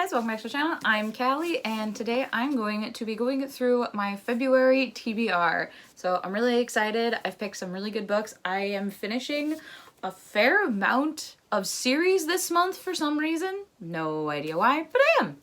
guys, welcome back to the channel. I'm Callie, and today I'm going to be going through my February TBR. So I'm really excited. I've picked some really good books. I am finishing a fair amount of series this month for some reason. No idea why, but I am.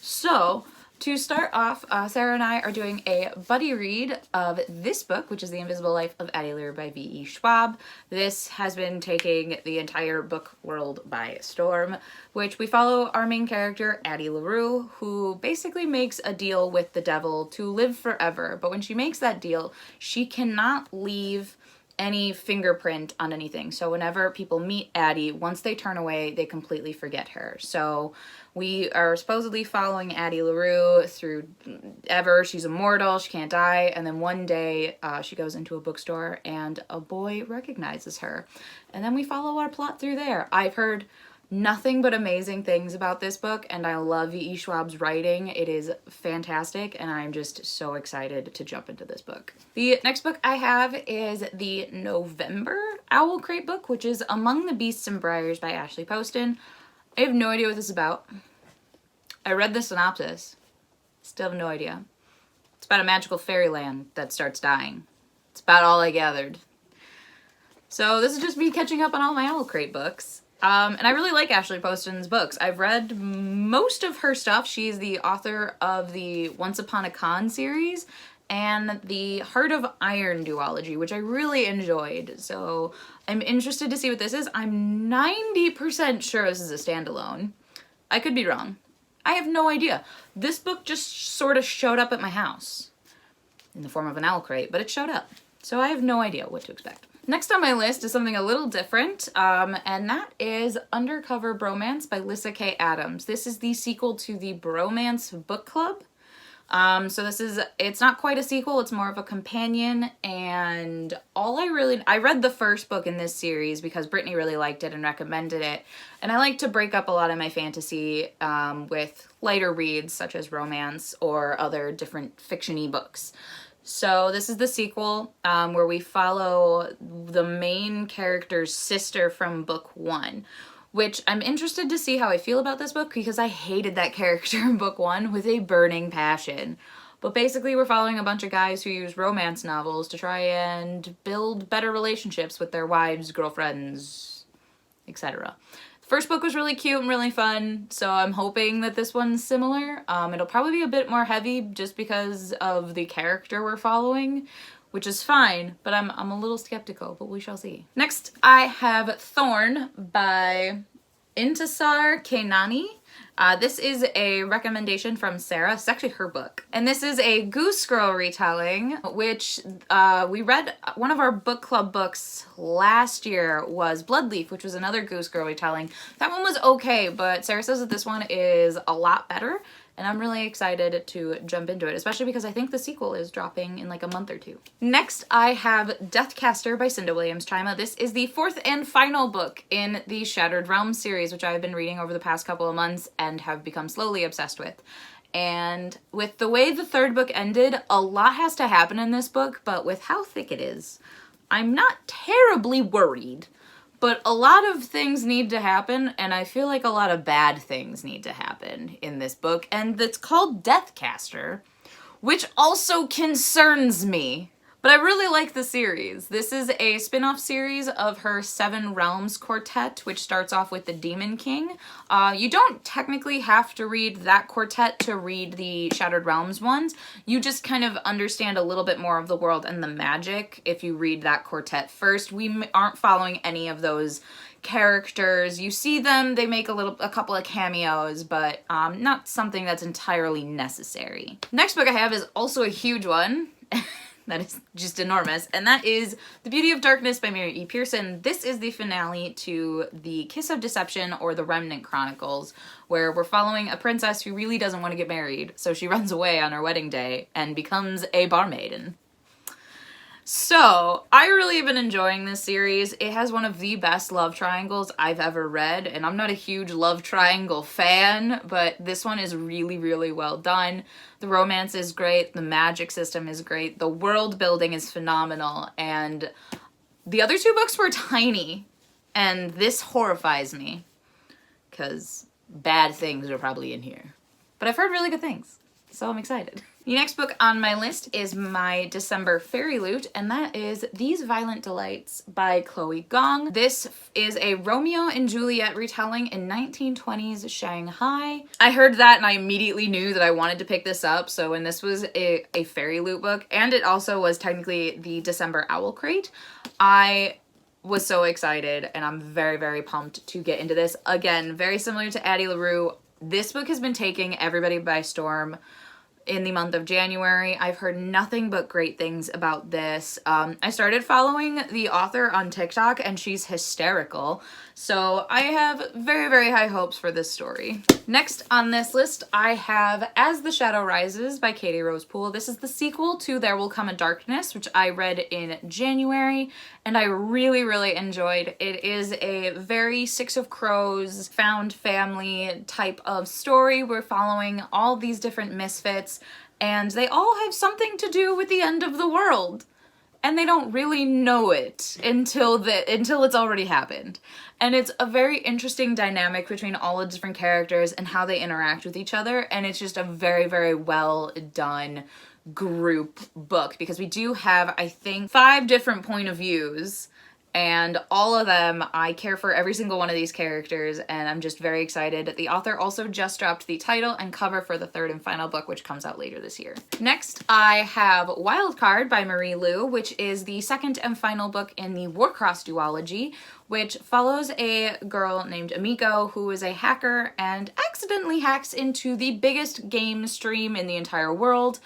So to start off, Sarah and I are doing a buddy read of this book, which is The Invisible Life of Addie, LaRue by V.E. Schwab. This has been taking the entire book world by storm, which we follow our main character, Addie LaRue, who basically makes a deal with the devil to live forever. But when she makes that deal, she cannot leave any fingerprint on anything. So whenever people meet Addie, once they turn away, they completely forget her. So we are supposedly following Addie LaRue through ever. She's immortal, she can't die, and then one day she goes into a bookstore and a boy recognizes her. And then we follow our plot through there. I've heard nothing but amazing things about this book, and I love V.E. Schwab's writing. It is fantastic, and I'm just so excited to jump into this book. The next book I have is the November Owl Crate book, which is Among the Beasts and Briars by Ashley Poston. I have no idea what this is about. I read the synopsis. Still have no idea. It's about a magical fairyland that starts dying. It's about all I gathered. So this is just me catching up on all my Owl Crate books. And I really like Ashley Poston's books. I've read most of her stuff. She's the author of the Once Upon a Con series and the Heart of Iron duology, which I really enjoyed. So I'm interested to see what this is. I'm 90% sure this is a standalone. I could be wrong. I have no idea. This book just sort of showed up at my house in the form of an owl crate, but it showed up. So I have no idea what to expect. Next on my list is something a little different, and that is Undercover Bromance by Lyssa K. Adams. This is the sequel to the Bromance book club. So it's not quite a sequel, it's more of a companion, and I read the first book in this series because Brittany really liked it and recommended it, and I like to break up a lot of my fantasy with lighter reads such as romance or other different fiction-y books. So this is the sequel where we follow the main character's sister from book one, which I'm interested to see how I feel about this book because I hated that character in book one with a burning passion. But basically we're following a bunch of guys who use romance novels to try and build better relationships with their wives, girlfriends, etc. First book was really cute and really fun, so I'm hoping that this one's similar. It'll probably be a bit more heavy just because of the character we're following, which is fine, but I'm a little skeptical, but we shall see. Next, I have Thorn by Intisar, Khanani. This is a recommendation from Sarah. It's actually her book. And this is a Goose Girl retelling, which we read. One of our book club books last year was Bloodleaf, which was another Goose Girl retelling. That one was okay, but Sarah says that this one is a lot better, and I'm really excited to jump into it, especially because I think the sequel is dropping in like a month or two. Next, I have Deathcaster by Cinda Williams-Chima. This is the fourth and final book in the Shattered Realms series, which I've been reading over the past couple of months and have become slowly obsessed with. And with the way the third book ended, a lot has to happen in this book, but with how thick it is, I'm not terribly worried. But a lot of things need to happen, and I feel like a lot of bad things need to happen in this book, and it's called Deathcaster, which also concerns me. But I really like the series. This is a spin-off series of her Seven Realms quartet, which starts off with the Demon King. You don't technically have to read that quartet to read the Shattered Realms ones. You just kind of understand a little bit more of the world and the magic if you read that quartet first. We aren't following any of those characters. You see them, they make a couple of cameos, but not something that's entirely necessary. Next book I have is also a huge one. That is just enormous, and that is The Beauty of Darkness by Mary E. Pearson. This is the finale to The Kiss of Deception or The Remnant Chronicles, where we're following a princess who really doesn't want to get married, so she runs away on her wedding day and becomes a barmaiden. So, I really have been enjoying this series. It has one of the best love triangles I've ever read, and I'm not a huge love triangle fan, but this one is really, really well done. The romance is great, the magic system is great, the world building is phenomenal, and the other two books were tiny, and this horrifies me, because bad things are probably in here. But I've heard really good things, so I'm excited. The next book on my list is my December fairy loot, and that is These Violent Delights by Chloe Gong. This is a Romeo and Juliet retelling in 1920s Shanghai. I heard that and I immediately knew that I wanted to pick this up, so when this was a fairy loot book, and it also was technically the December Owl Crate, I was so excited, and I'm very, very pumped to get into this. Again, very similar to Addie LaRue, this book has been taking everybody by storm in the month of January. I've heard nothing but great things about this. I started following the author on TikTok and she's hysterical. So I have very, very high hopes for this story. Next on this list, I have As the Shadow Rises by Katy Rosepool. This is the sequel to There Will Come a Darkness, which I read in January, and I really, really enjoyed. It is a very Six of Crows found family type of story. We're following all these different misfits, and they all have something to do with the end of the world. And they don't really know it until it's already happened. And it's a very interesting dynamic between all the different characters and how they interact with each other. And it's just a very, very well done group book, because we do have, I think, 5 different point of views, and all of them, I care for every single one of these characters, and I'm just very excited. The author also just dropped the title and cover for the 3rd and final book, which comes out later this year. Next, I have Wildcard by Marie Lu, which is the 2nd and final book in the Warcross duology, which follows a girl named Amiko who is a hacker and accidentally hacks into the biggest game stream in the entire world.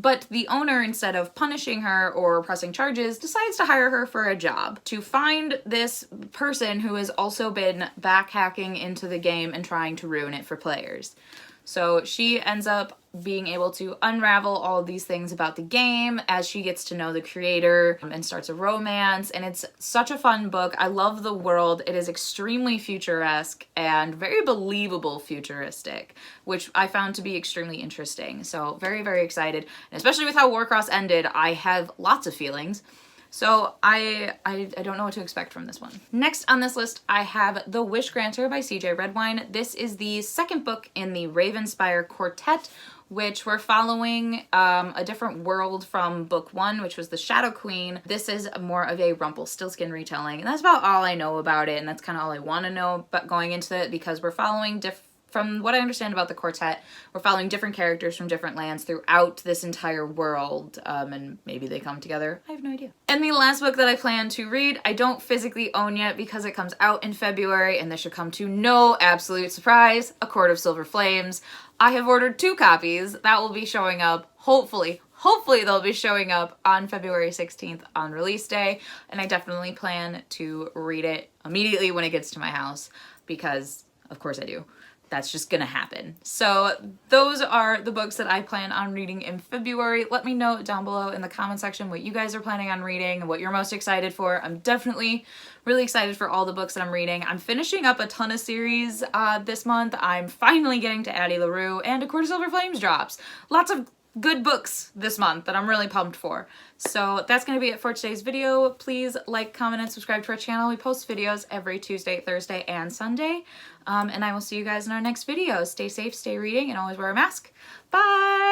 But the owner, instead of punishing her or pressing charges, decides to hire her for a job to find this person who has also been back hacking into the game and trying to ruin it for players. So she ends up being able to unravel all of these things about the game as she gets to know the creator and starts a romance, and it's such a fun book. I love the world. It is extremely futuresque and very believable futuristic, which I found to be extremely interesting. So very, very excited, and especially with how Warcross ended, I have lots of feelings. So I don't know what to expect from this one. Next on this list, I have The Wish Granter by CJ Redwine. This is the 2nd book in the Ravenspire Quartet, which we're following a different world from book 1, which was the Shadow Queen. This is more of a Rumpelstiltskin retelling, and that's about all I know about it, and that's kind of all I want to know about going into it, because we're following from what I understand about the quartet, we're following different characters from different lands throughout this entire world, and maybe they come together. I have no idea. And the last book that I plan to read, I don't physically own yet because it comes out in February, and this should come to no absolute surprise, A Court of Silver Flames. I have ordered 2 copies. That will be showing up, hopefully they'll be showing up on February 16th on release day, and I definitely plan to read it immediately when it gets to my house, because of course I do. That's just gonna happen. So those are the books that I plan on reading in February. Let me know down below in the comment section what you guys are planning on reading and what you're most excited for. I'm definitely really excited for all the books that I'm reading. I'm finishing up a ton of series this month. I'm finally getting to Addie LaRue, and A Court of Silver Flames drops. Lots of good books this month that I'm really pumped for. So that's going to be it for today's video. Please like, comment, and subscribe to our channel. We post videos every Tuesday, Thursday, and Sunday. And I will see you guys in our next video. Stay safe, stay reading, and always wear a mask. Bye!